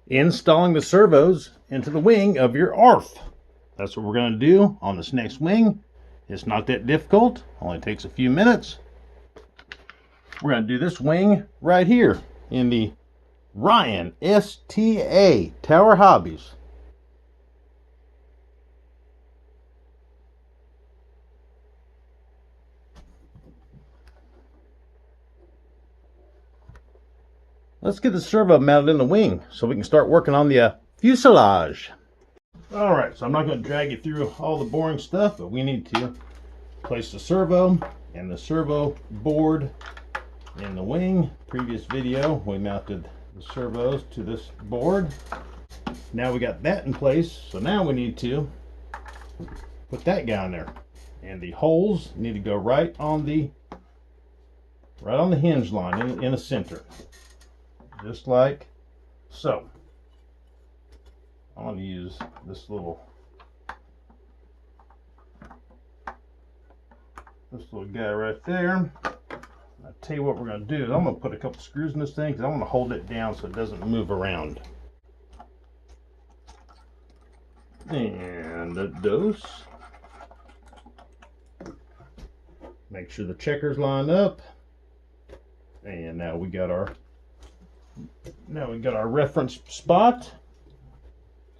installing the servos into the wing of your ARF. That's what we're going to do on this next wing. It's not that difficult, only takes a few minutes. We're going to do this wing right here in the Ryan STA Tower Hobbies. Let's get the servo mounted in the wing so we can start working on the fuselage. Alright, so I'm not going to drag you through all the boring stuff, but we need to place the servo and the servo board in the wing. Previous video, we mounted the servos to this board. Now we got that in place, so now we need to put that guy in there. And the holes need to go right on the hinge line in the center. Just like so. I'm going to use this little guy right there. I'll tell you what we're going to do is I'm going to put a couple screws in this thing because I want to hold it down so it doesn't move around. And it does. Make sure the checkers line up. And now we got our reference spot.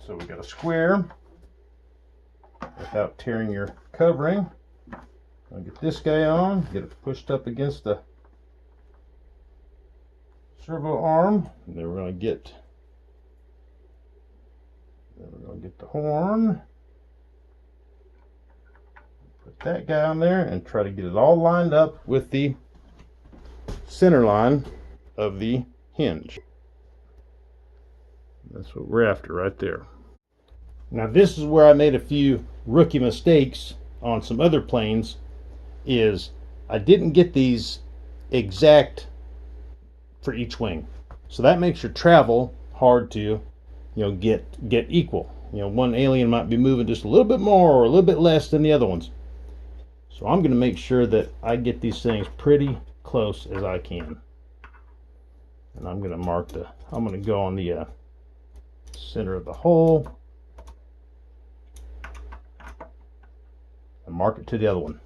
So we got a square without tearing your covering. I'll get this guy on, get it pushed up against the servo arm, and then we're going to get the horn. Put that guy on there and try to get it all lined up with the center line of the hinge. That's what we're after right there. Now this is where I made a few rookie mistakes on some other planes, is I didn't get these exact for each wing. So that makes your travel hard to, get equal. One alien might be moving just a little bit more or a little bit less than the other ones. So I'm going to make sure that I get these things pretty close as I can. And I'm going to go on the center of the hole and mark it to the other one.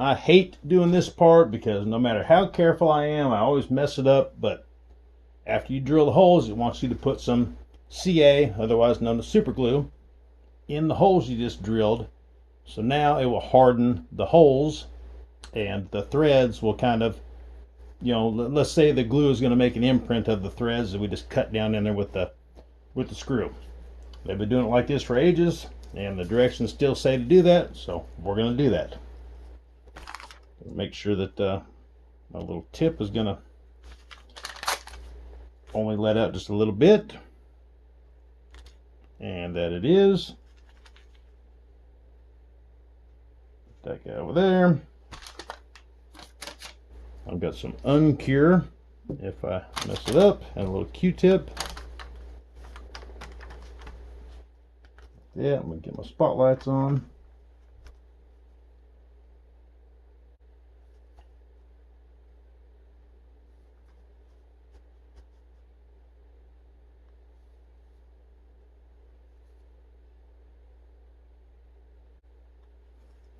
I hate doing this part because no matter how careful I am, I always mess it up. But after you drill the holes, it wants you to put some CA, otherwise known as super glue, in the holes you just drilled. So now it will harden the holes, and the threads will kind of, let's say the glue is going to make an imprint of the threads that we just cut down in there with the screw. They've been doing it like this for ages, and the directions still say to do that, so we're going to do that. Make sure that my little tip is going to only let out just a little bit, and that it is. Put that guy over there. I've got some uncure if I mess it up, and a little Q-tip. Yeah, I'm going to get my spotlights on.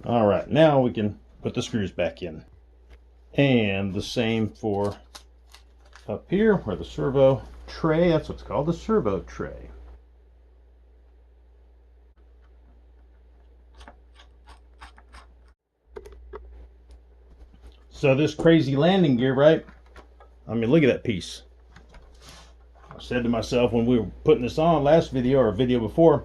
All right, now we can put the screws back in. And the same for up here where the servo tray, that's what's called the servo tray. So this crazy landing gear, right? I mean, look at that piece. I said to myself when we were putting this on last video or a video before,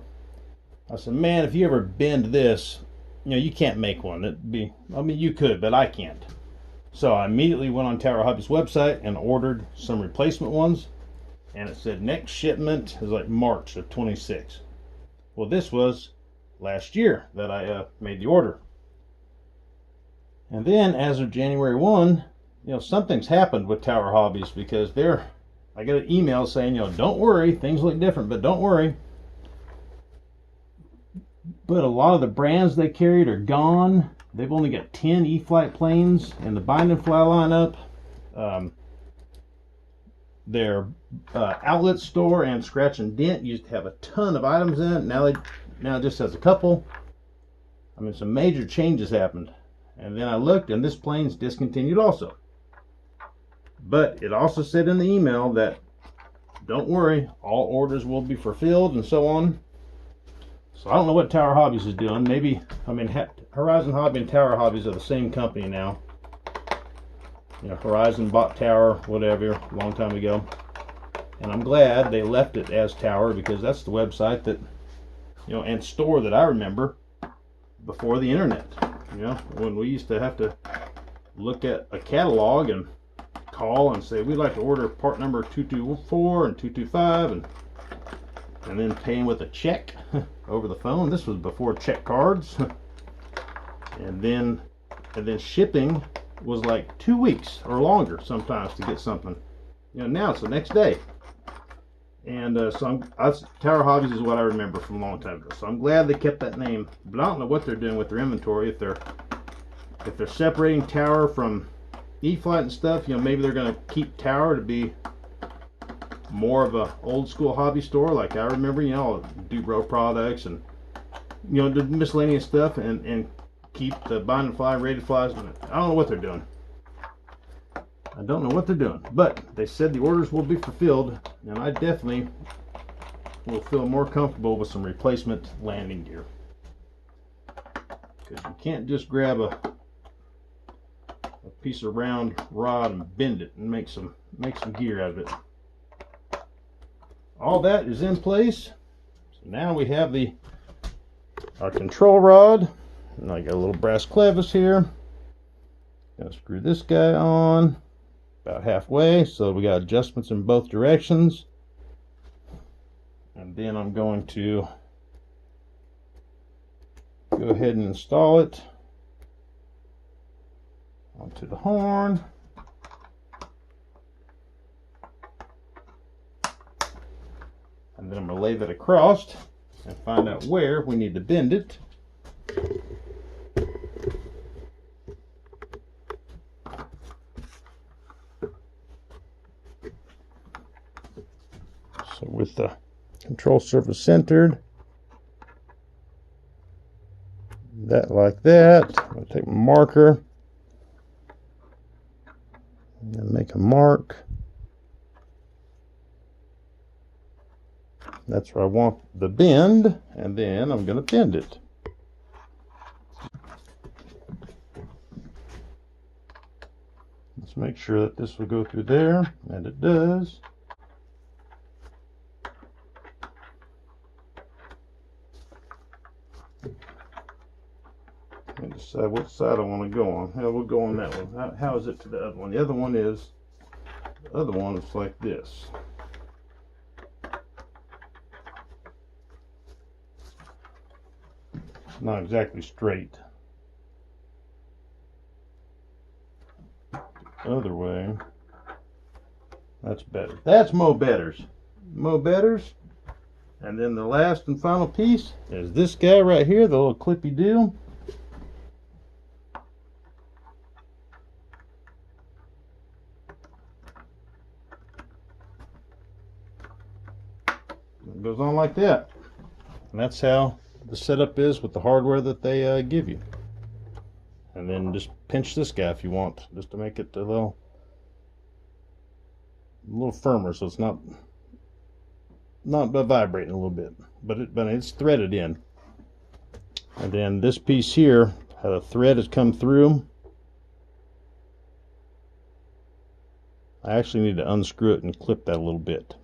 I said, man, if you ever bend this, you know, you can't make one. It'd be, I mean, you could, but I can't. So I immediately went on Tower Hobbies website and ordered some replacement ones. And it said next shipment is like March of 26. Well, this was last year that I made the order. And then as of January 1, you know, something's happened with Tower Hobbies because I got an email saying, you know, don't worry, things look different, but don't worry. But a lot of the brands they carried are gone. They've only got 10 E-Flight planes in the bind and fly lineup. Their outlet store and Scratch and Dent used to have a ton of items in it. Now it just has a couple. I mean, some major changes happened. And then I looked, and this plane's discontinued also. But it also said in the email that, don't worry, all orders will be fulfilled and so on. So I don't know what Tower Hobbies is doing. Maybe, I mean, Horizon Hobby and Tower Hobbies are the same company now. You know, Horizon bought Tower, whatever, a long time ago. And I'm glad they left it as Tower because that's the website that, you know, and store that I remember before the internet. You know, when we used to have to look at a catalog and call and say, we'd like to order part number 224 and 225 and then paying with a check over the phone. This was before check cards. and then shipping was like 2 weeks or longer sometimes to get something. You know, now it's the next day. And Tower Hobbies is what I remember from a long time ago. So I'm glad they kept that name. But I don't know what they're doing with their inventory. If they're separating Tower from E-Flight and stuff, you know, maybe they're going to keep Tower to be more of a old school hobby store like I remember, you know, Dubro products and, you know, the miscellaneous stuff, and keep the bind and fly, rated flies. I don't know what they're doing. I don't know what they're doing, but they said the orders will be fulfilled, and I definitely will feel more comfortable with some replacement landing gear. Because you can't just grab a piece of round rod and bend it and make some gear out of it. All that is in place. So now we have our control rod, and I got a little brass clevis here. Gonna screw this guy on about halfway, so we got adjustments in both directions. And then I'm going to go ahead and install it onto the horn. And then I'm going to lay that across and find out where we need to bend it. So with the control surface centered, that like that, I'm going to take my marker and make a mark. That's where I want the bend, and then I'm going to bend it. Let's make sure that this will go through there, and it does. And decide what side I want to go on. Hell, we'll go on that one. How is it to the other one? The other one is like this. Not exactly straight. Other way. That's better. That's mo betters. Mo betters. And then the last and final piece is this guy right here, the little clippy deal. It goes on like that. And that's how the setup is with the hardware that they give you. And then just pinch this guy if you want, just to make it a little firmer, so it's not vibrating a little bit, but it's threaded in. And then this piece here, how the thread has come through, I actually need to unscrew it and clip that a little bit.